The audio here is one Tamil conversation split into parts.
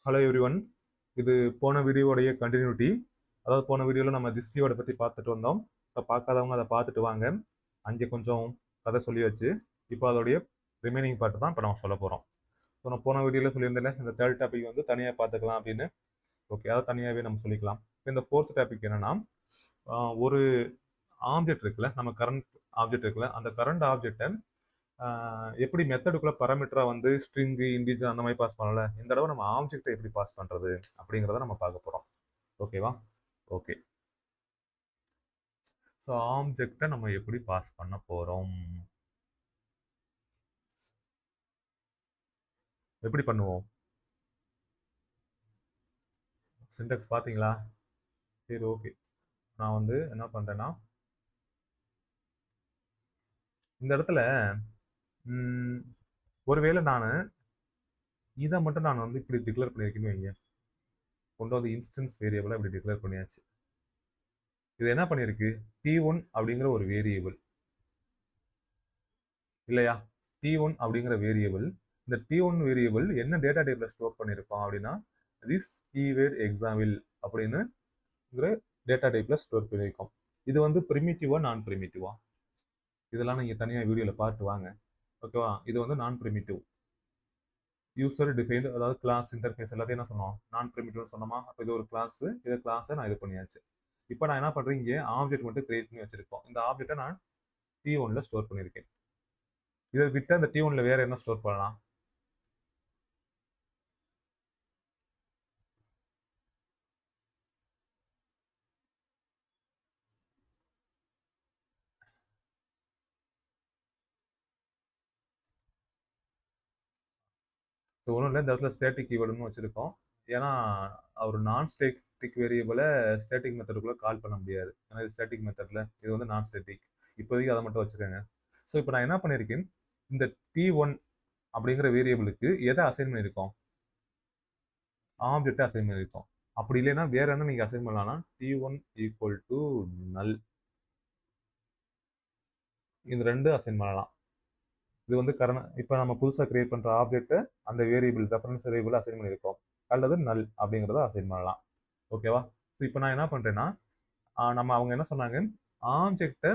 Hello everyone. இது போன வீடியோடைய கண்டினியூட்டி. அதாவது போன வீடியோவில் நம்ம திஸ் கீவேர்டை பற்றி பார்த்துட்டு வந்தோம். ஸோ பார்க்காதவங்க அதை பார்த்துட்டு வாங்க. அங்கே கொஞ்சம் கதை சொல்லி வச்சு இப்போ அதோடைய ரிமைனிங் பார்ட் தான் இப்போ நம்ம சொல்ல போகிறோம். ஸோ நான் போன வீடியோவில் சொல்லியிருந்தேன் இந்த தேர்ட் டாபிக் வந்து தனியாக பார்த்துக்கலாம் அப்படின்னு. ஓகே, அதை தனியாகவே நம்ம சொல்லிக்கலாம். இப்போ இந்த ஃபோர்த் டாபிக் என்னன்னா, ஒரு ஆப்ஜெக்ட் இருக்குல்ல, நம்ம கரண்ட் ஆப்ஜெக்ட் இருக்குல்ல, அந்த கரண்ட் ஆப்ஜெக்டை எப்படி மெத்தடுக்குள்ள பராமீட்டரா வந்து ஸ்ட்ரிங்கு இண்டிஜர் அந்த மாதிரி பாஸ் பண்ணல, இந்த தடவை நம்ம ஆப்ஜெக்டை எப்படி பாஸ் பண்றது அப்படிங்கிறத நம்ம பார்க்க போறோம். ஓகேவா? ஓகே. ஸோ ஆப்ஜெக்டை நம்ம எப்படி பாஸ் பண்ண போறோம், எப்படி பண்ணுவோம்? சின்டெக்ஸ் பார்த்தீங்களா? சரி, ஓகே. நான் வந்து என்ன பண்றேன்னா, இந்த இடத்துல ஒருவேளை நான் இதை மட்டும் நான் வந்து இப்படி டிக்ளேர் பண்ணியிருக்கேன்னு வைங்க. கொண்டு வந்து இன்ஸ்டன்ஸ் வேரியபிளை இப்படி டிக்ளேர் பண்ணியாச்சு. இது என்ன பண்ணியிருக்கு, t1 அப்படிங்கிற ஒரு வேரியபிள் இல்லையா? t1 அப்படிங்கிற வேரியபிள், இந்த t1 வேரியபிள் என்ன டேட்டா டைப்ல ஸ்டோர் பண்ணியிருக்கோம் அப்படின்னா, திஸ் கீவேர்ட் எக்ஸாம்பிள் அப்படின்னு டேட்டா டைப்ல ஸ்டோர் பண்ணியிருக்கோம். இது வந்து பிரிமிட்டிவா நான் பிரிமிட்டிவா, இதெல்லாம் நீங்க தனியா வீடியோல பார்த்து வாங்க. ஓகேவா? இது வந்து நான் பிரிமிட்டிவ், யூசர் டிஃபைன்டு, அதாவது கிளாஸ் இன்டர்ஃபேஸ் எல்லாத்தையும் என்ன சொன்னோம், நான் பிரிமிட்டிவ்னு சொன்னோமா? அப்போ இது ஒரு கிளாஸ், இதை கிளாஸை நான் இது பண்ணியாச்சு. இப்போ நான் என்ன பண்றேன், இங்கே ஆப்ஜெக்ட் மட்டும் கிரியேட் பண்ணி வச்சிருக்கோம். இந்த ஆப்ஜெக்டை நான் t1ல ஸ்டோர் பண்ணியிருக்கேன். இதை விட்டு அந்த t1ல வேற என்ன ஸ்டோர் பண்ணலாம்? ஸோ ஒன்றும் இல்லை, இந்த இடத்துல ஸ்டேட்டிக் கீவேர்டுன்னு வச்சிருக்கோம். ஏன்னா ஒரு நான் ஸ்டேட்டிக் வேரியபிளை ஸ்டேட்டிக் மெத்தடுக்குள்ள கால் பண்ண முடியாது. ஏன்னா இது ஸ்டேட்டிக் மெத்தட்ல, இது வந்து நான் ஸ்டேட்டிக். இப்போதைக்கு அதை மட்டும் வச்சுக்கோங்க. ஸோ இப்போ நான் என்ன பண்ணியிருக்கேன், இந்த t1 அப்படிங்கிற வேரியபிளுக்கு எதை அசைன் பண்ணியிருக்கோம், ஆப்ஜெக்டை அசைன் பண்ணியிருக்கோம். அப்படி இல்லைன்னா வேற என்ன நீங்க அசைன் பண்ணலாம்னா, t1 ஈக்குவல் டு நல், இந்த ரெண்டு அசைன் பண்ணலாம். இது வந்து இப்போ நம்ம புதுசாக கிரியேட் பண்ற ஆப்ஜெக்ட்டை அந்த வேரியபிள் ரெஃபரன்ஸ் வேரியபிள் அசைன் பண்ணியிருக்கோம், அல்லது நல் அப்படிங்கிறத அசைன் பண்ணலாம். ஓகேவா? ஸோ இப்போ நான் என்ன பண்றேன்னா, அவங்க என்ன சொன்னாங்க, ஆப்ஜெக்டை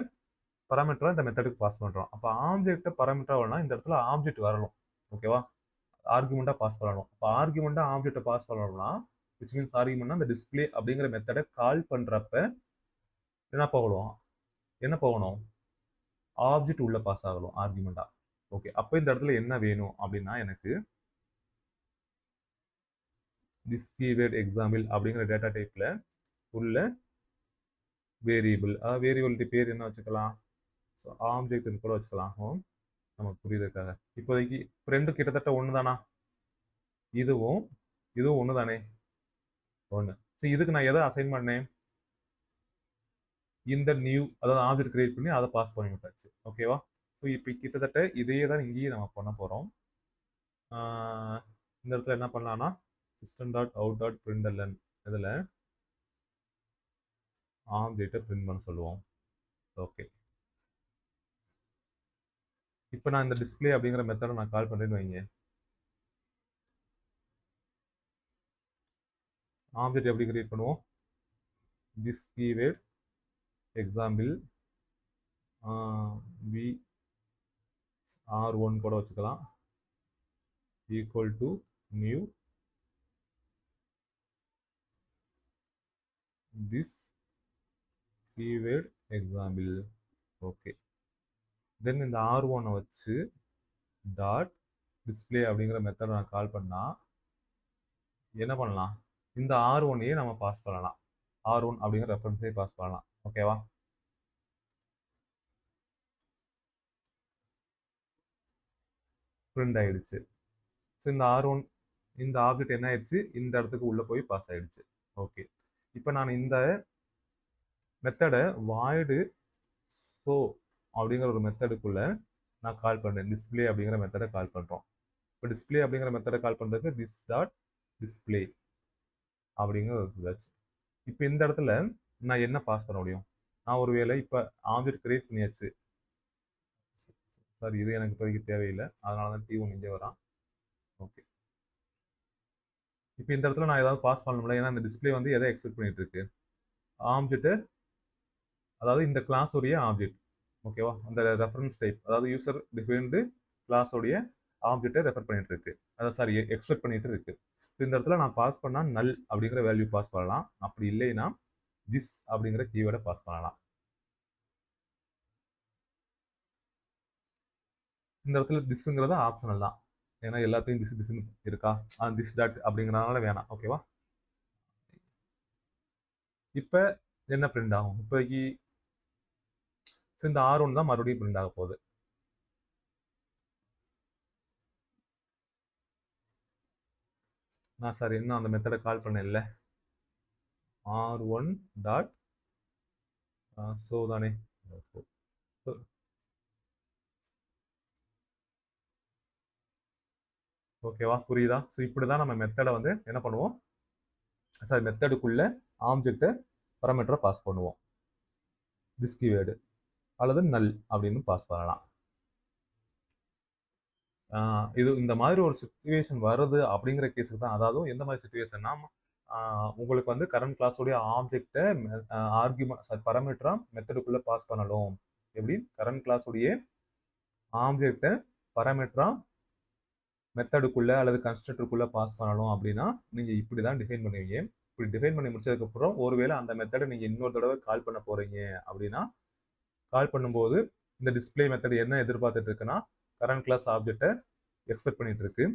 பராமீட்டரா இந்த மெத்தடுக்கு பாஸ் பண்றோம். அப்போ ஆப்ஜெக்டை பராமீட்டரா வரணும்னா இந்த இடத்துல ஆப்ஜெக்ட் வரணும். ஓகேவா? ஆர்குமெண்டா பாஸ் பண்ணணும். அப்போ ஆர்குமெண்டா ஆப்ஜெக்டை பாஸ் பண்ணணும்னா, விச் மீன்ஸ் ஆர்குமெண்ட்னா அந்த டிஸ்பிளே அப்படிங்கிற மெத்தடை கால் பண்றப்ப என்ன போகணும், ஆப்ஜெக்ட் உள்ள பாஸ் ஆகணும் ஆர்குமெண்டா. ஓகே, அப்போ இந்த இடத்துல என்ன வேணும் அப்படின்னா, எனக்கு திஸ் கீவேர்ட் எக்ஸாம்பிள் அப்படிங்கிற டேட்டா டைப்ல உள்ள வேரியபிள், வேரியபிலிட்டி பேர் என்ன வச்சுக்கலாம், ஸோ ஆப்ஜெக்ட்னு கூட வச்சுக்கலாம் நமக்கு புரியுதுக்காக. இப்போதைக்கு ரெண்டு கிட்டத்தட்ட ஒன்று தானா, இதுவும் ஒன்று தானே, ஒன்று. ஸோ இதுக்கு நான் எதை அசைன் பண்ணேன், இந்த நியூ, அதாவது ஆப்ஜெக்ட் கிரியேட் பண்ணி அதை பாஸ் பண்ணி விட்டாச்சு. ஓகேவா? ஸோ இப்போ கிட்டத்தட்ட இதையே தான் இங்கேயும் நம்ம பண்ண போகிறோம். இந்த இடத்துல என்ன பண்ணலாம்னா, சிஸ்டம் டாட் அவுட் டாட் பிரிண்டெல்என் இதில் ஆப்ஜெக்டை பிரிண்ட் பண்ண சொல்லுவோம். ஓகே, இப்போ நான் இந்த டிஸ்பிளே அப்படிங்கிற மெத்தடை நான் கால் பண்ணுறேன்னு வைங்க. ஆப்ஜெக்ட் எப்படி கிரியேட் பண்ணுவோம், this keyword example we r1 கூட வச்சுக்கலாம், equal to new this keyword example. Okay, then இந்த r1 வச்சு டாட் டிஸ்பிளே அப்படிங்கிற மெத்தடை நான் கால் பண்ணா என்ன பண்ணலாம், இந்த r1ஐயே நம்ம பாஸ் பண்ணலாம், r1 அப்படிங்கிற ரெஃபரன்ஸே பாஸ் பண்ணலாம். ஓகேவா? பிரிண்ட் ஆயிடுச்சு. ஸோ இந்த r1, இந்த ஆப்ஜெக்ட் என்ன ஆயிடுச்சு, இந்த இடத்துக்கு உள்ள போய் பாஸ் ஆயிடுச்சு. ஓகே, இப்போ நான் இந்த மெத்தடை வாய்டு ஷோ அப்படிங்கிற ஒரு மெத்தடுக்குள்ள நான் கால் பண்றேன், டிஸ்பிளே அப்படிங்கிற மெத்தடை கால் பண்றோம். இப்போ டிஸ்பிளே அப்படிங்கிற மெத்தடை கால் பண்றதுக்கு திஸ் டாட் டிஸ்பிளே அப்படிங்கிற ஒரு இதாச்சு. இப்போ இந்த இடத்துல நான் என்ன பாஸ் பண்ண முடியும், நான் ஒருவேளை இப்போ ஆப்ஜெக்ட் கிரியேட் பண்ணியாச்சு. சார், இது எனக்கு இப்போதைக்கு தேவையில்லை, அதனால தான் t1 இங்கே வரான். ஓகே, இப்போ இந்த இடத்துல நான் ஏதாவது பாஸ் பண்ணணும்ல, ஏன்னா இந்த டிஸ்பிளே வந்து எதை எக்ஸ்பெக்ட் பண்ணிட்டு இருக்கு, ஆப்ஜெக்ட், அதாவது இந்த கிளாஸ் உடைய ஆப்ஜெக்ட். ஓகேவா, அந்த ரெஃபரன்ஸ் டைப், அதாவது யூசர் டிஃபைன்டு கிளாஸ் உடைய ஆப்ஜெக்டை ரெஃபர் பண்ணிட்டு இருக்கு, அதாவது சாரி எக்ஸ்பெக்ட் பண்ணிட்டு இருக்கு. இந்த இடத்துல நான் பாஸ் பண்ணா நல் அப்படிங்கிற வேல்யூ பாஸ் பண்ணலாம், அப்படி இல்லைன்னா திஸ் அப்படிங்கிற கீவேர்டை பாஸ் பண்ணலாம். இந்த இடத்துல திஸ்ங்கிறது ஆப்ஷனல் தான், ஏன்னா எல்லாத்தையும் திஸ் திஸ்ன்னு இருக்கா, திஸ் டாட் அப்படிங்கிறனால வேணாம். ஓகேவா, இப்போ என்ன பிரிண்ட் ஆகும், இப்போதைக்கு இந்த R1 தான் மறுபடியும் பிரிண்ட் ஆக போகுது. நான் சார் இன்னும் அந்த மெத்தடை கால் பண்ண இல்லை, R1 டாட் ஸோ தானே, ஓகேவா, புரியுதா? ஸோ இப்படி தான் நம்ம மெத்தடை வந்து என்ன பண்ணுவோம், சார் மெத்தடுக்குள்ள ஆப்ஜெக்டை பராமீட்டரை பாஸ் பண்ணுவோம், திஸ் கீவேர்டு அல்லது நல் அப்படின்னு பாஸ் பண்ணலாம். இது இந்த மாதிரி ஒரு சுச்சுவேஷன் வருது அப்படிங்கிற கேஸுக்கு தான், அதாவது எந்த மாதிரி சுச்சுவேஷன்னா, உங்களுக்கு வந்து கரண்ட் கிளாஸோடைய ஆப்ஜெக்டை ஆர்குமெண்ட் பராமீட்டரா மெத்தடுக்குள்ள பாஸ் பண்ணணும். எப்படி, கரண்ட் கிளாஸோடைய ஆப்ஜெக்டை பராமீட்டரா மெத்தடுக்குள்ள அல்லது கன்ஸ்ட்ரக்டருக்குள்ள பாஸ் பண்ணணும் அப்படின்னா நீங்க இப்படி தான் டிஃபைன் பண்ணுவீங்க. இப்படி டிஃபைன் பண்ணி முடிச்சதுக்கப்புறம் ஒருவேளை அந்த மெத்தடை நீங்க இன்னொரு தடவை கால் பண்ண போறீங்க அப்படின்னா, கால் பண்ணும்போது இந்த டிஸ்பிளே மெத்தட் என்ன எதிர்பார்த்துட்டு இருக்குன்னா, கரண்ட் கிளாஸ் ஆப்ஜெக்டை எக்ஸ்பெக்ட் பண்ணிட்டு இருக்கு.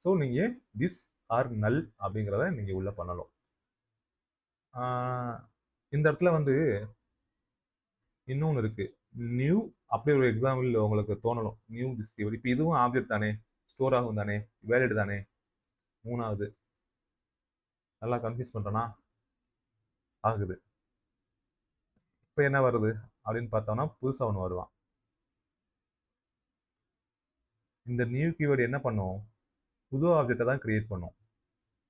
ஸோ நீங்க திஸ் ஆர் நல் அப்படிங்கிறத நீங்க உள்ள பண்ணணும். இந்த இடத்துல வந்து இன்னொன்று இருக்கு, நியூ, அப்படி ஒரு எக்ஸாம்பிள் உங்களுக்கு தோணணும், நியூ டிஸ்கவர். இப்போ இதுவும் ஆப்ஜெக்ட் தானே, ஸ்டோர் ஆகும் தானே, வேலிட் தானே, மூணாவது. நல்லா கன்ஃபியூஸ் பண்றேனா, ஆகுது. இப்போ என்ன வருது அப்படின்னு பார்த்தோம்னா, புதுசா ஒன்று வருவான். இந்த நியூ கீவேர்டு என்ன பண்ணும், புது ஆப்ஜெக்டை தான் கிரியேட் பண்ணும்.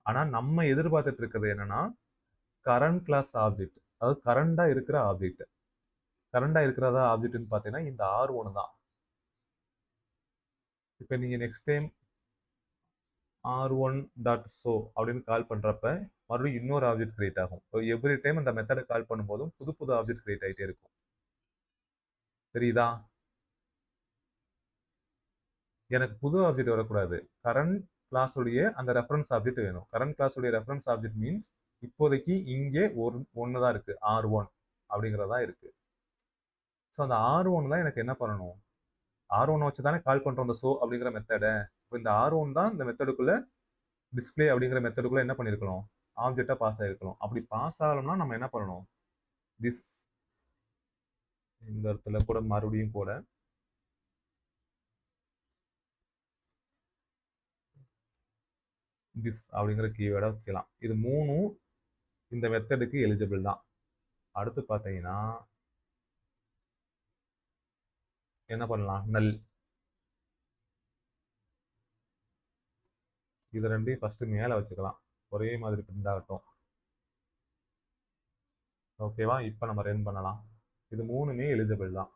ஆனா நம்ம எதிர்பார்த்துட்டு இருக்கிறது என்னன்னா, கரண்ட் கிளாஸ் ஆப்ஜெக்ட், அதாவது கரண்டா இருக்கிற ஆப்ஜெக்ட். கரண்டா இருக்கிறதா ஆப்ஜெக்ட்னு பார்த்தீங்கன்னா இந்த R1 தான். இப்போ நீங்க next time R1 dot show அப்படின்னு கால் பண்றப்ப மறுபடியும் இன்னொரு ஆப்ஜெக்ட் கிரியேட் ஆகும். எவ்ரி டைம் அந்த மெத்தடை கால் பண்ணும்போதும் புது புது ஆப்ஜெக்ட் கிரியேட் ஆகிட்டே இருக்கும். தெரியுதா, எனக்கு புது ஆப்ஜெக்ட் வரக்கூடாது, கரண்ட் கிளாஸ் உடைய அந்த ரெஃபரன்ஸ் ஆப்ஜெக்ட் வேணும். கரண்ட் கிளாஸ் உடைய ரெஃபரன்ஸ் ஆப்ஜெக்ட் மீன்ஸ் இப்போதைக்கு இங்கே ஒன்று தான் இருக்கு, R1 அப்படிங்கிறதா இருக்கு. ஸோ அந்த R1 தான் எனக்கு என்ன பண்ணணும், R1 வச்சு தானே கால் பண்றோம் இந்த ஷோ அப்படிங்கிற மெத்தடை. இப்போ இந்த R1 தான் இந்த மெத்தடுக்குள்ள டிஸ்பிளே அப்படிங்கிற மெத்தடுக்குள்ள என்ன பண்ணிருக்கணும், ஆப்ஜெக்டா பாஸ் ஆயிருக்கணும். அப்படி பாஸ் ஆகணும்னா நம்ம என்ன பண்ணணும், திஸ், இந்த இடத்துல கூட மறுபடியும் கூட திஸ் அப்படிங்கிற கீவேர்டை வச்சுக்கலாம். இது மூணும் இந்த மெத்தடுக்கு எலிஜிபிள் தான். அடுத்து பார்த்தீங்கன்னா என்ன பண்ணலாம், நல். இது ரெண்டையும் ஃபர்ஸ்ட் மேலே வச்சுக்கலாம், ஒரே மாதிரி பிரிண்ட் ஆகட்டும். ஓகேவா, இப்போ நம்ம ரன் பண்ணலாம். இது மூணுமே எலிஜிபிள் தான்,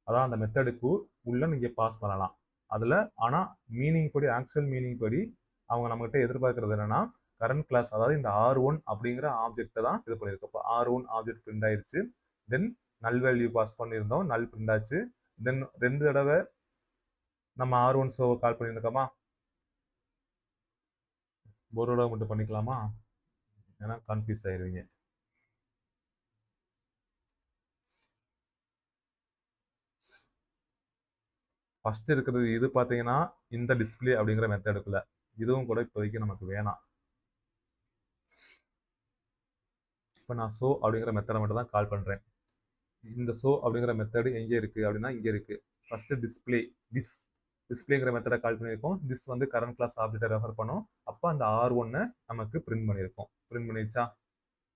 அதான் அந்த மெத்தடுக்கு உள்ள நீங்க பாஸ் பண்ணலாம் அதுல. ஆனா மீனிங் படி, ஆக்சுவல் மீனிங் படி அவங்க நம்மகிட்ட எதிர்பார்க்கறது என்னன்னா, கரண்ட் கிளாஸ், அதாவது இந்த R1 அப்படிங்கிற ஆப்ஜெக்டை தான் இது பண்ணியிருக்கோம். இப்போ R1 ஆப்ஜெக்ட் பிரிண்ட் ஆயிருச்சு, தென் நல் வேல்யூ பாஸ் பண்ணியிருந்தோம், நல் பிரிண்ட் ஆச்சு. தென் 2 தடவை நம்ம R1 ஷோவை கால் பண்ணியிருக்கோமா, ஒரு தடவை மட்டும் பண்ணிக்கலாமா, ஏன்னா கன்ஃபியூஸ் ஆயிருவீங்க. ஃபர்ஸ்ட் இருக்கிறது இது பார்த்தீங்கன்னா இந்த டிஸ்பிளே அப்படிங்கிற மெத்தடுக்குள்ள, இதுவும் கூட இப்போதைக்கு நமக்கு வேணாம். இப்போ நான் ஷோ அப்படிங்கிற மெத்தடை மட்டும் தான் கால் பண்ணுறேன். இந்த ஷோ அப்படிங்கிற மெத்தடு எங்கே இருக்குது அப்படின்னா இங்கே இருக்குது. ஃபஸ்ட்டு டிஸ்பிளே, டிஸ்பிளேங்கிற மெத்தடை கால் பண்ணியிருக்கோம். திஸ் வந்து கரண்ட் கிளாஸ் ஆப்ஜெக்டை ரெஃபர் பண்ணோம். அப்போ அந்த R1 நமக்கு பிரிண்ட் பண்ணியிருக்கோம், பிரிண்ட் பண்ணிடுச்சா.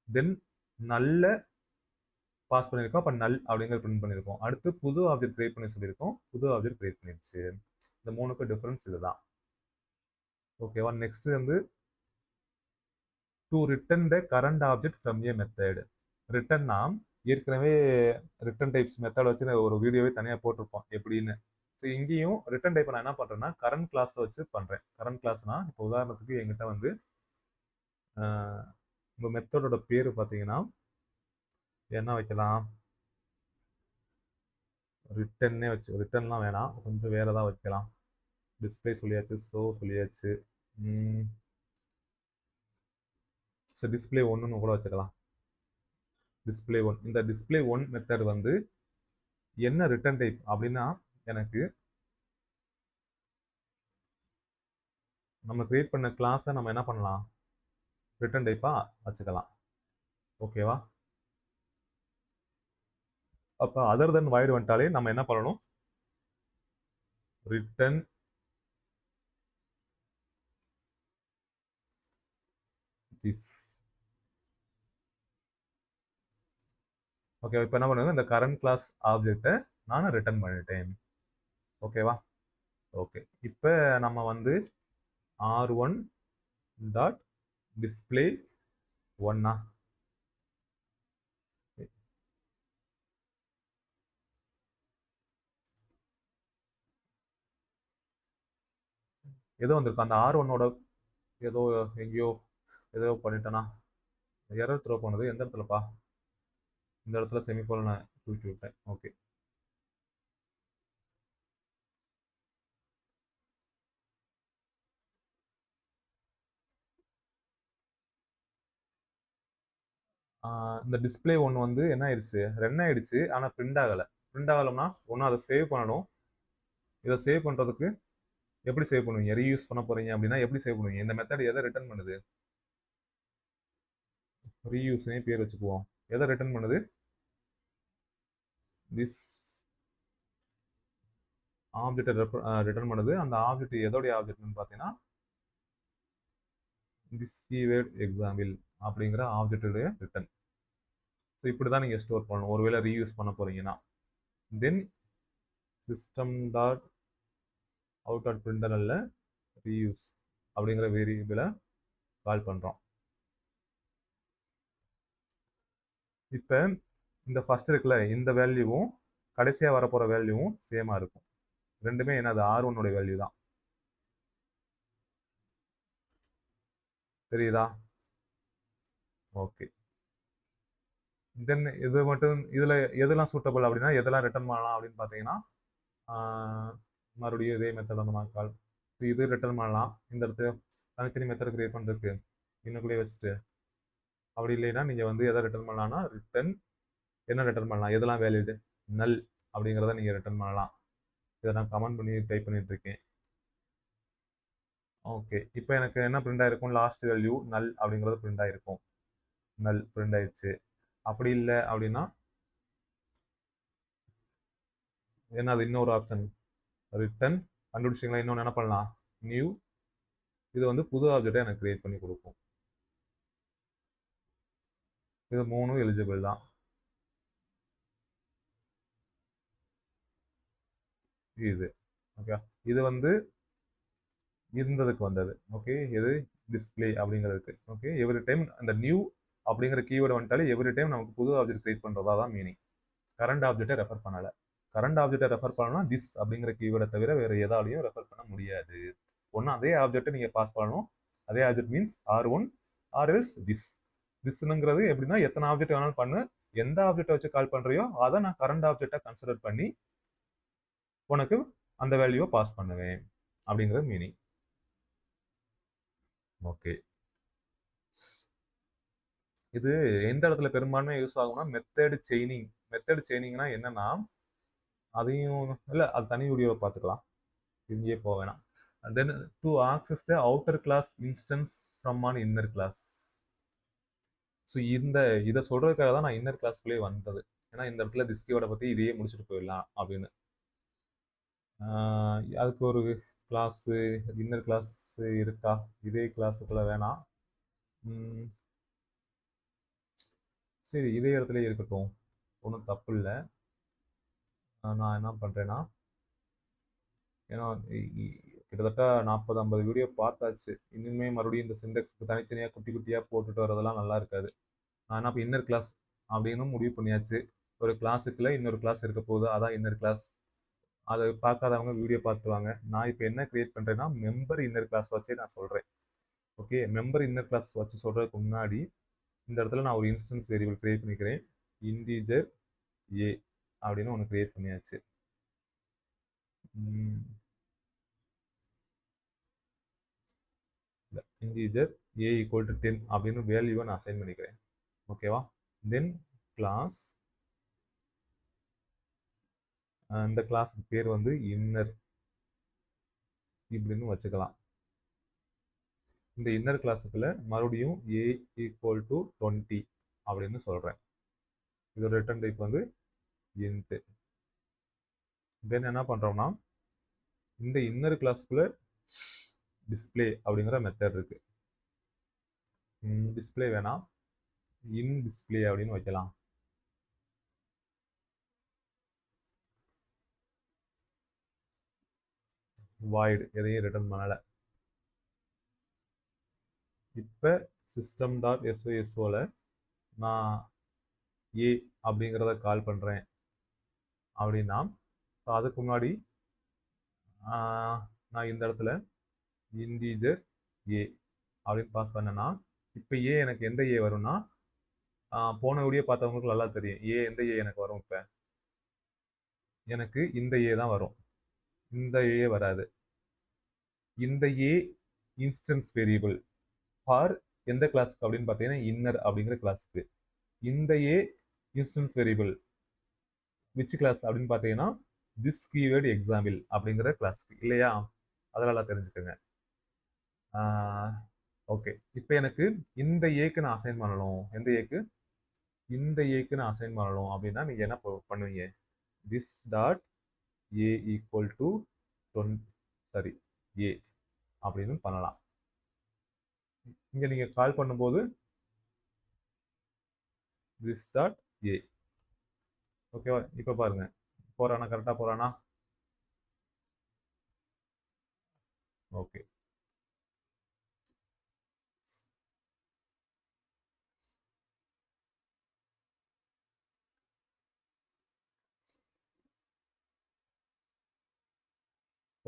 தென் நல்ல பாஸ் பண்ணியிருக்கோம், அப்போ நல் அப்படிங்கிற பிரிண்ட் பண்ணியிருக்கோம். அடுத்து புது ஆப்ஜெக்ட் கிரியேட் பண்ணி சொல்லியிருக்கோம், புது ஆப்ஜெக்ட் கிரியேட் பண்ணிடுச்சு. இந்த மூணுக்கு டிஃபரன்ஸ் இதுதான். ஓகேவா, நெக்ஸ்ட் வந்து to return the current object from a method. ரிட்டர்ன்னா ஏற்கனவே ரிட்டர்ன் டைப்ஸ் மெத்தட் வச்சு ஒரு வீடியோவே தனியாக போட்டிருப்போம் எப்படின்னு. ஸோ இங்கேயும் ரிட்டர்ன் டைப் நான் என்ன பண்ணுறேன்னா கரண்ட் கிளாஸை வச்சு பண்ணுறேன். கரண்ட் கிளாஸ்னா இப்போ உதாரணத்துக்கு எங்கிட்ட வந்து உங்கள் மெத்தடோட பேர் பார்த்தீங்கன்னா என்ன வைக்கலாம், ரிட்டன்னே வச்சு, ரிட்டன்லாம் வேணாம், கொஞ்சம் வேறு ஏதாவது வைக்கலாம். டிஸ்பிளே சொல்லியாச்சு, ஷோ சொல்லியாச்சு. ஸோ டிஸ்பிளே ஒன்றுன்னு கூட வச்சுக்கலாம். Display one. இந்த டிஸ்பிளே ஒன் மெத்தட் வந்து என்ன ரிட்டர்ன் டைப் அப்படின்னா, எனக்கு நம்ம கிரியேட் பண்ண கிளாஸை நம்ம என்ன பண்ணலாம், ரிட்டர்ன் டைப்பாக வச்சுக்கலாம். ஓகேவா? அப்போ அதர் தென் வாய்டு வந்துட்டாலே நம்ம என்ன பண்ணணும், ரிட்டர்ன் திஸ். ஓகே, இப்போ என்ன பண்ணுங்க, இந்த கரண்ட் கிளாஸ் ஆப்ஜெக்டை நான் ரிட்டர்ன் பண்ணிட்டேன். ஓகேவா? ஓகே, இப்போ நம்ம வந்து r1 டாட் டிஸ்பிளே ஒன்னா ஏதோ வந்திருக்கும் அந்த R1ஓட ஏதோ எங்கேயோ ஏதோ பண்ணிட்டேனா, எரர் த்ரோ பண்ணது எந்த இடத்துலப்பா, இந்த இடத்துல செமிகோலனை தூக்கி விட்டேன். ஓகே, இந்த டிஸ்பிளே ஒன்று வந்து என்ன ஆயிடுச்சு, ரன் ஆயிடுச்சு, ஆனால் பிரிண்ட் ஆகலை. பிரிண்ட் ஆகலைன்னா ஒன்று அதை சேவ் பண்ணணும். இதை சேவ் பண்ணுறதுக்கு எப்படி சேவ் பண்ணுவீங்க, ரீயூஸ் பண்ண போறீங்க அப்படின்னா எப்படி சேவ் பண்ணுவீங்க, இந்த மெத்தட் எதை ரிட்டர்ன் பண்ணுது, ரீயூஸ்னே பேர் வச்சுக்குவோம். எதை ரிட்டர்ன் பண்ணுது, திஸ் ஆப்ஜெக்டை ரிட்டர்ன் பண்ணுது. அந்த ஆப்ஜெக்ட் எதோடைய ஆப்ஜெக்ட்னு பார்த்தீங்கன்னா திஸ் கீவேர்ட் எக்ஸாம்பிள் அப்படிங்கிற ஆப்ஜெக்டுடைய ரிட்டர்ன். ஸோ இப்படி தான் நீங்கள் ஸ்டோர் பண்ணணும் ஒருவேளை ரீயூஸ் பண்ண போறீங்கன்னா. Then system dot out dot பிரிண்டரில் ரீயூஸ் அப்படிங்கிற வேரியபிளை கால் பண்ணுறோம். இப்போ இந்த ஃபர்ஸ்ட் இருக்குல்ல, இந்த வேல்யூவும் கடைசியாக வரப்போகிற வேல்யூவும் சேமாக இருக்கும். ரெண்டுமே என்னது, R1 வேல்யூ தான். தெரியுதா? ஓகே, தென் இது மட்டும் இதில் எதெல்லாம் சூட்டபிள் அப்படின்னா எதெல்லாம் ரிட்டர்ன் பண்ணலாம் அப்படின்னு பார்த்தீங்கன்னா, மறுபடியும் இதே மெத்தட் நம்ம கால், இது ரிட்டர்ன் பண்ணலாம். இந்த இடத்துல தனித்தனி மெத்தட் கிரியேட் பண்ணுறதுக்கு இன்னும் வச்சுட்டு, அப்படி இல்லைன்னா நீங்கள் வந்து எதை ரிட்டர்ன் பண்ணலாம்னா ரிட்டர்ன் என்ன ரிட்டர்ன் பண்ணலாம், எதெல்லாம் வேலிடு, நல் அப்படிங்கிறத நீங்கள் ரிட்டர்ன் பண்ணலாம். இதை நான் கமெண்ட் பண்ணி டைப் பண்ணிட்டு இருக்கேன். ஓகே, இப்போ எனக்கு என்ன பிரிண்ட் ஆயிருக்கும், லாஸ்ட் வேல்யூ நல் அப்படிங்கிறது பிரிண்ட் ஆயிருக்கும். நல் பிரிண்ட் ஆயிடுச்சு. அப்படி இல்லை அப்படின்னா என்னது, இன்னொரு ஆப்ஷன் ரிட்டர்ன் கண்டுபிடிச்சிங்களா, இன்னொன்று என்ன பண்ணலாம், நியூ. இது வந்து புது ஆப்ஜெக்டை எனக்கு கிரியேட் பண்ணி கொடுக்கும். இது மூணும் எலிஜிபிள் தான். இது ஓகே, இது வந்து இருந்ததுக்கு வந்தது. ஓகே, இது டிஸ்பிளே அப்படிங்கிறதுக்கு. ஓகே, எவ்ரி டைம் அந்த நியூ அப்படிங்கிற கீவேர்டு வந்துட்டாலே எவ்ரி டைம் நமக்கு புது ஆப்ஜெக்ட் கிரியேட் பண்ணுறதா தான் மீனிங். கரண்ட் ஆப்ஜெக்டை ரெஃபர் பண்ணலை. கரண்ட் ஆப்ஜெக்டை ரெஃபர் பண்ணணும்னா திஸ் அப்படிங்கிற கீவேர்டை தவிர வேறு எதாலையும் ரெஃபர் பண்ண முடியாது. ஒன்று அதே ஆப்ஜெக்டை நீங்கள் பாஸ் பண்ணணும். அதே object means R1 or else this. திஸ்னுங்கிறது எப்படின்னா எத்தனை ஆப்ஜெக்ட் வேணாலும் பண்ணு, எந்த ஆப்ஜெக்டை வச்சு கால் பண்ணுறியோ அதை நான் கரண்ட் ஆப்ஜெக்டை கன்சிடர் பண்ணி உனக்கு அந்த வேல்யூவை பாஸ் பண்ணுவேன் அப்படிங்கிறது மீனிங். ஓகே, இது எந்த இடத்துல பெரும்பான்மையாக யூஸ் ஆகும்னா மெத்தட் செயினிங். மெத்தட் செயினிங்னா என்னன்னா, அதையும் இல்லை, அது தனி வீடியோவை பார்த்துக்கலாம், இங்கேயே போக வேணாம். Then to access the outer class instance from an inner class. So இதை சொல்றதுக்காக தான் நான் இன்னர் கிளாஸ்க்குள்ளே வந்தது. ஏன்னா இந்த இடத்துல திஸ்கியோட பற்றி இதையே முடிச்சுட்டு போயிடலாம் அப்படின்னு. அதுக்கு ஒரு கிளாஸு இன்னர் கிளாஸ் இருக்கா, இதே கிளாஸுக்குள்ள வேணாம். சரி, இதே இடத்துல இருக்கட்டும், ஒன்றும் தப்பு இல்லை. நான் என்ன பண்ணுறேன்னா, ஏன்னா கிட்டத்தட்ட 40-50 வீடியோ பார்த்தாச்சு. இன்னுமே மறுபடியும் இந்த சிண்டெக்ஸ்க்கு தனித்தனியாக குட்டி குட்டியாக போட்டுட்டு வரதெல்லாம் நல்லா இருக்காது. நான் என்ன இப்போ இன்னர் கிளாஸ் அப்படின்னு முடிவு பண்ணியாச்சு. ஒரு கிளாஸுக்குள்ள இன்னொரு கிளாஸ் இருக்க போகுது, அதான் இன்னர் கிளாஸ். அதை பார்க்காதவங்க வீடியோ பார்த்துட்டு வாங்க. நான் இப்போ என்ன கிரியேட் பண்ணுறேன்னா மெம்பர் இன்னர் கிளாஸ் வச்சே நான் சொல்கிறேன். ஓகே, மெம்பர் இன்னர் கிளாஸ் வச்சு சொல்கிறதுக்கு முன்னாடி இந்த இடத்துல நான் ஒரு இன்ஸ்டன்ஸ் வேரியபிள் கிரியேட் பண்ணிக்கிறேன். இன்டீஜர் ஏ அப்படின்னு ஒன்று கிரியேட் பண்ணியாச்சு. இன்டீஜர் ஏ ஈக்குவல் டு 10 அப்படின்னு வேல்யூவை நான் அசைன் பண்ணிக்கிறேன். ஓகேவா? தென் கிளாஸ், இந்த கிளாஸுக்கு பேர் வந்து இன்னர் இப்படின்னு வச்சுக்கலாம். இந்த இன்னர் கிளாஸுக்குள்ள மறுபடியும் ஏ ஈக்குவல் டு 20 அப்படின்னு சொல்கிறேன். இதோட ரிட்டர்ன் டைப் வந்து இன்ட். தென் என்ன பண்ணுறோம்னா இந்த இன்னர் கிளாஸுக்குள்ள டிஸ்பிளே அப்படிங்கிற மெத்தட் இருக்கு. டிஸ்பிளே வேணாம், இன் டிஸ்பிளே அப்படின்னு வைக்கலாம். வாய்டு எதையும் ரிட்டர்ன் பண்ணலை. இப்போ சிஸ்டம் டாட் எஸ்ஓஎஸ்ஓவில் நான் ஏ அப்படிங்கிறத கால் பண்ணுறேன் அப்படின்னா, ஸோ அதுக்கு முன்னாடி நான் இந்த இடத்துல இன்டீஜர் ஏ அப்படின்னு பாஸ் பண்ணேன்னா இப்போ ஏ எனக்கு எந்த ஏ வரும்னா, போன வீடியோ பார்த்தவங்களுக்கு நல்லா தெரியும் ஏ எந்த ஏ எனக்கு வரும். இப்போ எனக்கு இந்த ஏ தான் வரும், இந்த ஏ வராது. இந்த ஏ இன்ஸ்டன்ஸ் வேரியபிள் ஃபார் எந்த கிளாஸுக்கு அப்படின்னு பார்த்தீங்கன்னா இன்னர் அப்படிங்கிற கிளாஸுக்கு. இந்த ஏ இன்ஸ்டன்ஸ் வேரியபிள் விச் கிளாஸ் அப்படின்னு பார்த்தீங்கன்னா திஸ் கீவேர்டு எக்ஸாம்பிள் அப்படிங்கிற கிளாஸுக்கு இல்லையா? அதெல்லாம் தெரிஞ்சுக்கோங்க. ஓகே, இப்போ எனக்கு இந்த ஏக்கு நான் அசைன் பண்ணணும். எந்த ஏக்கு? இந்த ஏக்கு நான் அசைன் பண்ணணும் அப்படின்னா நீங்கள் என்ன பண்ணுவீங்க? This dot A equal to 20 ஏ அப்படின்னு பண்ணலாம். இங்க நீங்க கால் பண்ணும்போது திஸ் டாட் ஏ. ஓகேவா? இப்போ பாருங்க போறானா, கரெக்டாக போறானா? ஓகே,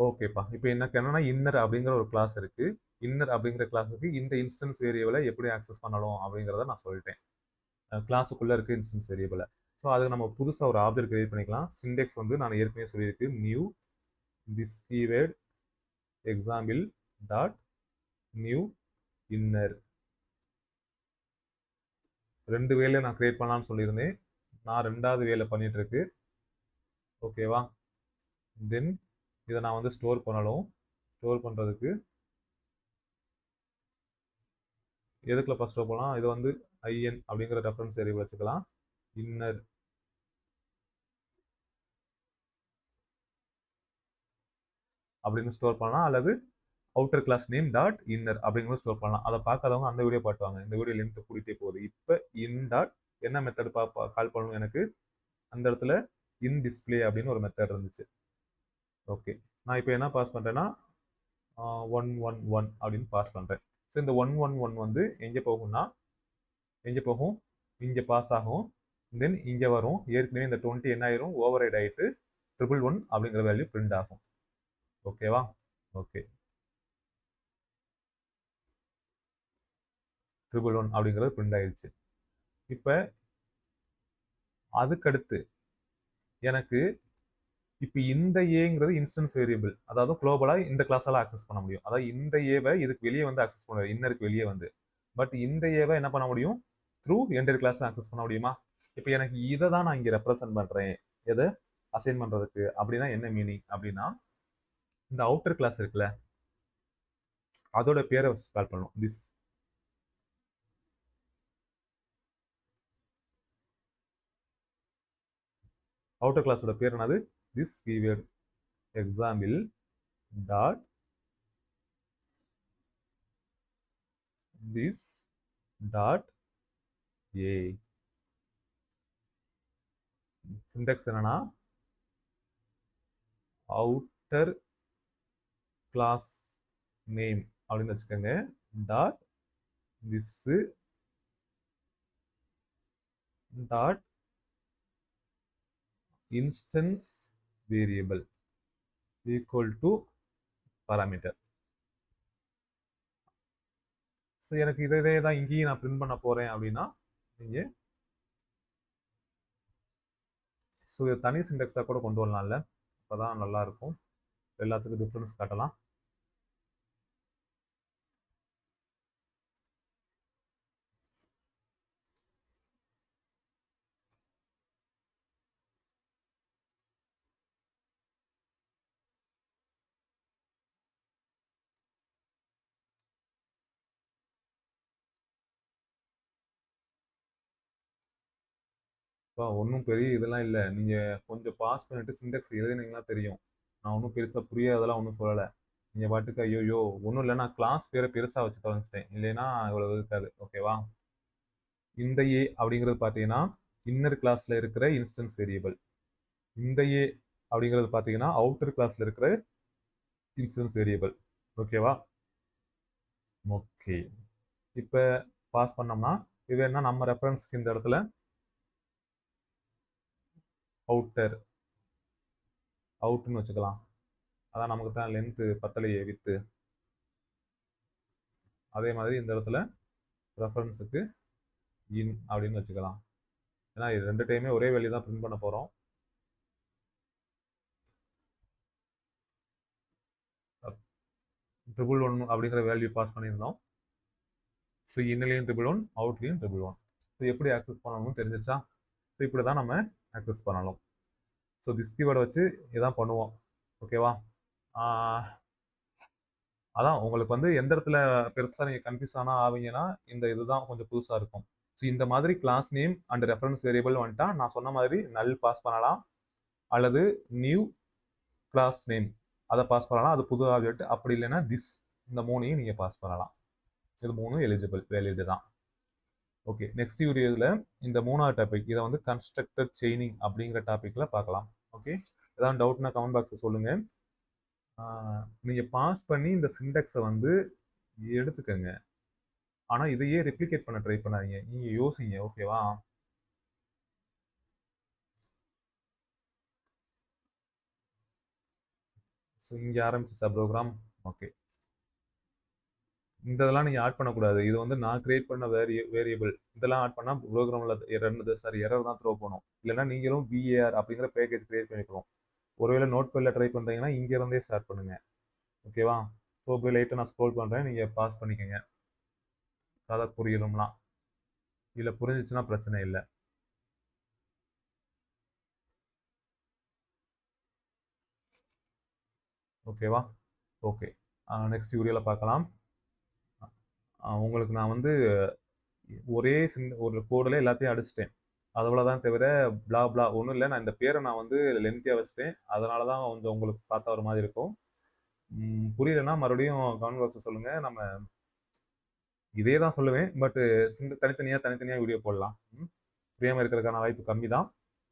ஓகேப்பா. இப்போ எனக்கு என்னன்னா இன்னர் அப்படிங்கிற ஒரு கிளாஸ் இருக்கு. இன்னர் அப்படிங்கிற கிளாஸுக்கு இந்த இன்ஸ்டன்ஸ் வேரியபிளை எப்படி ஆக்சஸ் பண்ணணும் அப்படிங்கிறத நான் சொல்லிட்டேன். கிளாஸுக்குள்ளே இருக்க இன்ஸ்டன்ஸ் வேரியபிளை. ஸோ அதுக்கு நம்ம புதுசாக ஒரு ஆப்ஜெக்ட் கிரியேட் பண்ணிக்கலாம். சிண்டெக்ஸ் வந்து நான் ஏற்கனவே சொல்லியிருக்கு, new this keyword example dot new inner. 2 வேலை நான் கிரியேட் பண்ணலாம்னு சொல்லியிருந்தேன். நான் 2வது வேலை பண்ணிட்டு இருக்கு. ஓகேவா? தென் இதை நான் வந்து ஸ்டோர் பண்ணணும். ஸ்டோர் பண்ணுறதுக்கு எதுக்குள்ள ஃபர்ஸ்ட் ஸ்டோர் பண்ணலாம்? இது வந்து ஐஎன் அப்படிங்கிற ரெஃபரன்ஸ் வேரியபிள் வச்சுக்கலாம். இன்னர் அப்படின்னு ஸ்டோர் பண்ணலாம், அல்லது outer class name dot inner அப்படிங்கிறது ஸ்டோர் பண்ணலாம். அதை பார்க்காதவங்க அந்த வீடியோ பாட்டுவாங்க. இந்த வீடியோ லென்த் கூட்டிகிட்டே போகுது. இப்போ இன் டாட் என்ன மெத்தட் கால் பண்ணணும்? எனக்கு அந்த இடத்துல இன் டிஸ்பிளே அப்படின்னு ஒரு மெத்தட் இருந்துச்சு. ஓகே, நான் இப்போ என்ன பாஸ் பண்ணுறேன்னா 111 அப்படின்னு பாஸ் பண்ணுறேன். ஸோ இந்த 111 வந்து எங்கே போகும்னா, எங்கே போகும்? இங்கே பாஸ் ஆகும். தென் இங்கே வரும். ஏற்கனவே இந்த 20 என்ன ஆயிரும்? ஓவர் ரைட் ஆகிட்டு 111 அப்படிங்கிற வேல்யூ பிரிண்ட் ஆகும். ஓகேவா? ஓகே, 111 அப்படிங்கிறது பிரிண்ட் ஆயிடுச்சு. இப்போ அதுக்கடுத்து எனக்கு இப்போ இந்த ஏங்கிறது இன்ஸ்டன்ஸ் வேரியபிள், அதாவது குளோபலாக இந்த கிளாஸால் ஆக்சஸ் பண்ண முடியும். அதாவது இந்த ஏவை இதுக்கு வெளியே வந்து ஆக்சஸ் பண்ண முடியாது, இன்னருக்கு வெளியே வந்து. பட் இந்த ஏவை என்ன பண்ண முடியும்? த்ரூ என்டர் கிளாஸ் ஆக்சஸ் பண்ண முடியுமா? இப்போ எனக்கு இதை தான் நான் இங்கே ரெப்ரசென்ட் பண்ணுறேன், எதை அசைன் பண்ணுறதுக்கு. அப்படின்னா என்ன மீனிங் அப்படின்னா, இந்த அவுட்டர் கிளாஸ் இருக்குல்ல, அதோட பேரை கால் பண்ணணும். திஸ் அவுட்டர் கிளாஸோட பேர் என்னது? This keyword example dot this dot A. Sintex என்னன்னா, அவுட்டர் கிளாஸ் நேம் அப்படின்னு வச்சுக்கோங்க dot this dot instance variable. Equal to parameter. So எனக்கு இதே தான் இங்கேயும் நான் பிரிண்ட் பண்ண போறேன் அப்படின்னா நீங்க ஸோ இது தனி சிண்டெக்ஸாக கூட கொண்டு வரலாம்ல, அப்போதான் நல்லா இருக்கும், எல்லாத்துக்கும் டிஃப்ரென்ஸ் காட்டலாம். இப்போ ஒன்றும் பெரிய இதெல்லாம் இல்லை, நீங்கள் கொஞ்சம் பாஸ் பண்ணிட்டு சிண்டெக்ஸ் எழுதினீங்கன்னா தெரியும். நான் ஒன்றும் பெருசாக புரியாதெல்லாம் ஒன்றும் சொல்லலை. நீங்கள் பாட்டுக்கு ஐயோ ஒன்றும் இல்லை, நான் கிளாஸ் பேரை பெருசாக வச்சு தொலைச்சிட்டேன், இல்லைன்னா இவ்வளோ இருக்காது. ஓகேவா? இந்த ஏ அப்படிங்கிறது பார்த்தீங்கன்னா இன்னர் கிளாஸில் இருக்கிற இன்ஸ்டன்ஸ் வேரியபிள். இந்த ஏ அப்படிங்கிறது பார்த்தீங்கன்னா அவுட்டர் கிளாஸில் இருக்கிற இன்ஸ்டன்ஸ் வேரியபிள். ஓகேவா? ஓகே, இப்போ பாஸ் பண்ணோம்னா இது என்ன, நம்ம ரெஃபரன்ஸ்க்கு இந்த இடத்துல அவுட்டர் அவுட்னு வச்சுக்கலாம். அதான் நமக்கு தான் லென்த்து பத்தலையே வித்து. அதே மாதிரி இந்த இடத்துல ரெஃபரன்ஸுக்கு இன் அப்படின்னு வச்சுக்கலாம். ஏன்னா இது ரெண்டு டைமே ஒரே வேல்யூ தான் பிரிண்ட் பண்ண போகிறோம். ட்ரிபிள் ஒன் அப்படிங்கிற வேல்யூ பாஸ் பண்ணியிருந்தோம். ஸோ இன்னலையும் ட்ரிபிள் ஒன், அவுட்லையும் ட்ரிபிள் ஒன். ஸோ எப்படி ஆக்சஸ் பண்ணணும்னு தெரிஞ்சிச்சா? ஸோ இப்படி தான் நம்ம ஆக்சஸ் பண்ணணும். ஸோ திஸ் கீவேர்டை வச்சு இதான் பண்ணுவோம். ஓகேவா? அதான் உங்களுக்கு வந்து எந்த இடத்துல பெருசாக நீங்கள் கன்ஃபியூஸ் ஆனால் ஆவீங்கன்னா இந்த இதுதான் கொஞ்சம் புதுசாக இருக்கும். ஸோ இந்த மாதிரி class name and reference variable வந்துட்டா நான் சொன்ன மாதிரி நல் பாஸ் பண்ணலாம், அல்லது நியூ கிளாஸ் நேம் அதை பாஸ் பண்ணலாம், அது புது ஆப்ஜெக்ட். அப்படி இல்லைன்னா திஸ், இந்த மூணையும் நீங்கள் பாஸ் பண்ணலாம். இது மூணும் எலிஜிபிள் வேலிடு தான். ஓகே, நெக்ஸ்ட் வீடியோவில் இந்த மூணாவது டாபிக், இதை வந்து கன்ஸ்ட்ரக்டட் செயினிங் அப்படிங்கிற டாப்பிக்கில் பார்க்கலாம். ஓகே, ஏதாவது டவுட்னா கமெண்ட் பாக்ஸில் சொல்லுங்கள். நீங்கள் பாஸ் பண்ணி இந்த சிண்டெக்ஸை வந்து எடுத்துக்கங்க, ஆனால் இதையே ரெப்ளிகேட் பண்ண ட்ரை பண்ணாதீங்க, நீங்கள் யோசிங்க. ஓகேவா? ஸோ இங்கே ஆரம்பிச்சிச்சா ப்ரோக்ராம்? ஓகே, இந்த இதெல்லாம் நீங்கள் ஆட் பண்ணக்கூடாது. இது வந்து நான் கிரியேட் பண்ண வேரியபிள். இதெல்லாம் ஆட் பண்ணால் ப்ரோக்ராமில் எரர் தான் த்ரோ பண்ணும். இல்லைன்னா நீங்களும் VAR அப்படிங்கிற பேக்கேஜ் கிரியேட் பண்ணிக்கணும். ஒருவேளை நோட் பேடில் ட்ரை பண்ணுறீங்கன்னா இங்கேருந்தே ஸ்டார்ட் பண்ணுங்கள். ஓகேவா? ஸோ இப்போ லைட்டாக நான் ஸ்க்ரோல் பண்ணுறேன், நீங்கள் பாஸ் பண்ணிக்கோங்க. கதை புரியணும்னா, இல்லை புரிஞ்சிச்சுன்னா பிரச்சனை இல்லை. ஓகேவா? ஓகே, நெக்ஸ்ட் வீடியோவில் பார்க்கலாம். உங்களுக்கு நான் வந்து ஒரே ஒரு கோடில் எல்லாத்தையும் அடிச்சிட்டேன், அதோட தான் தவிர பிளா பிளா ஒன்றும் இல்லை. நான் இந்த பேரை நான் வந்து லென்த்தியாக வச்சுட்டேன், அதனால தான் கொஞ்சம் உங்களுக்கு பார்த்தா ஒரு மாதிரி இருக்கும். புரியலைன்னா மறுபடியும் கமெண்ட் பாக்ஸில் சொல்லுங்கள். நம்ம இதே தான் சொல்லுவேன், பட்டு தனித்தனியாக வீடியோ போடலாம். புரியாமல் இருக்கிறதுக்கான வாய்ப்பு கம்மி தான்.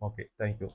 Okay, thank you.